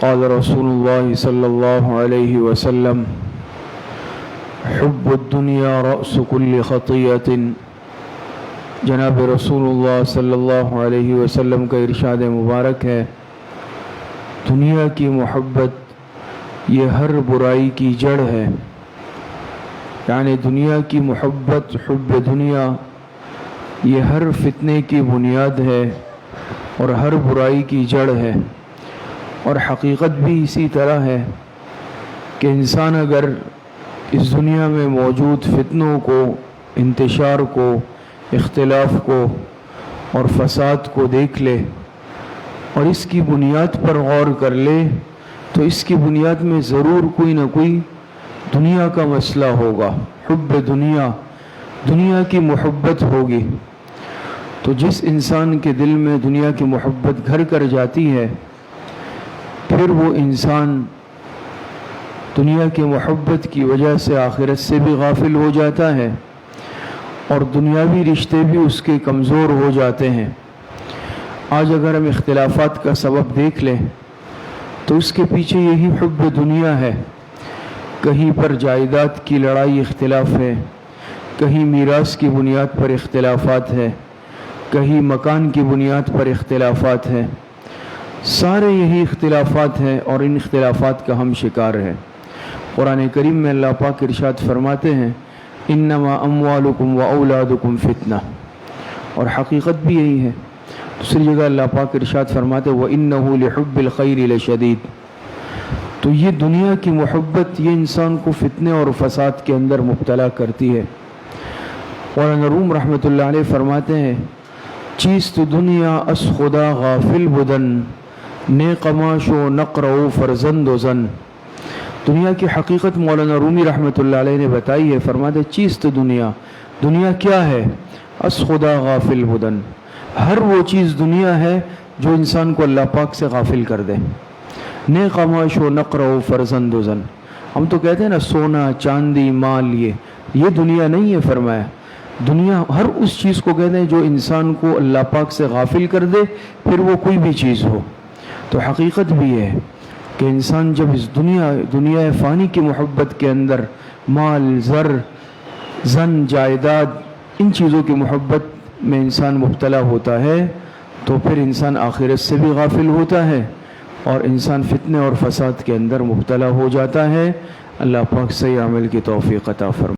قال رسول الله صلى الله عليه وسلم حب الدنيا رأس كل خطيئة۔ جناب رسول اللہ صلی اللہ علیہ وسلم کا ارشاد مبارک ہے، دنیا کی محبت یہ ہر برائی کی جڑ ہے، یعنی دنیا کی محبت، حب دنیا یہ ہر فتنے کی بنیاد ہے اور ہر برائی کی جڑ ہے۔ اور حقیقت بھی اسی طرح ہے کہ انسان اگر اس دنیا میں موجود فتنوں کو، انتشار کو، اختلاف کو اور فساد کو دیکھ لے اور اس کی بنیاد پر غور کر لے تو اس کی بنیاد میں ضرور کوئی نہ کوئی دنیا کا مسئلہ ہوگا، حب دنیا، دنیا کی محبت ہوگی۔ تو جس انسان کے دل میں دنیا کی محبت گھر کر جاتی ہے، پھر وہ انسان دنیا کی محبت کی وجہ سے آخرت سے بھی غافل ہو جاتا ہے اور دنیاوی رشتے بھی اس کے کمزور ہو جاتے ہیں۔ آج اگر ہم اختلافات کا سبب دیکھ لیں تو اس کے پیچھے یہی حب دنیا ہے۔ کہیں پر جائیداد کی لڑائی اختلاف ہے، کہیں میراث کی بنیاد پر اختلافات ہے، کہیں مکان کی بنیاد پر اختلافات ہیں، سارے یہی اختلافات ہیں اور ان اختلافات کا ہم شکار ہیں۔ قرآن کریم میں اللہ پاک ارشاد فرماتے ہیں انما اموالکم و اولادکم فتنہ، اور حقیقت بھی یہی ہے۔ دوسری جگہ اللہ پاک ارشاد فرماتے وَإِنَّهُ لِحُبِّ الْخَيْرِ لَشَدِيدٌ۔ تو یہ دنیا کی محبت یہ انسان کو فتنے اور فساد کے اندر مبتلا کرتی ہے۔ مولانا روم رحمۃ اللہ علیہ فرماتے ہیں چیست دنیا اس خدا غافل بدن، نیک ماشو نقرؤ فرزند و زن۔ دنیا کی حقیقت مولانا رومی رحمۃ اللہ علیہ نے بتائی ہے، فرماتے چیست دنیا، دنیا کیا ہے؟ اس خدا غافل بدن، ہر وہ چیز دنیا ہے جو انسان کو اللہ پاک سے غافل کر دے۔ نیک ماشو نقرؤ فرزند و زن، ہم تو کہتے ہیں نا سونا چاندی مال، یہ دنیا نہیں ہے۔ فرمایا دنیا ہر اس چیز کو کہتے ہیں جو انسان کو اللہ پاک سے غافل کر دے، پھر وہ کوئی بھی چیز ہو۔ تو حقیقت بھی ہے کہ انسان جب اس دنیا فانی کی محبت کے اندر مال، زر، زن، جائیداد، ان چیزوں کی محبت میں انسان مبتلا ہوتا ہے تو پھر انسان آخرت سے بھی غافل ہوتا ہے اور انسان فتنے اور فساد کے اندر مبتلا ہو جاتا ہے۔ اللہ پاک صحیح عمل کی توفیق عطا فرمائے۔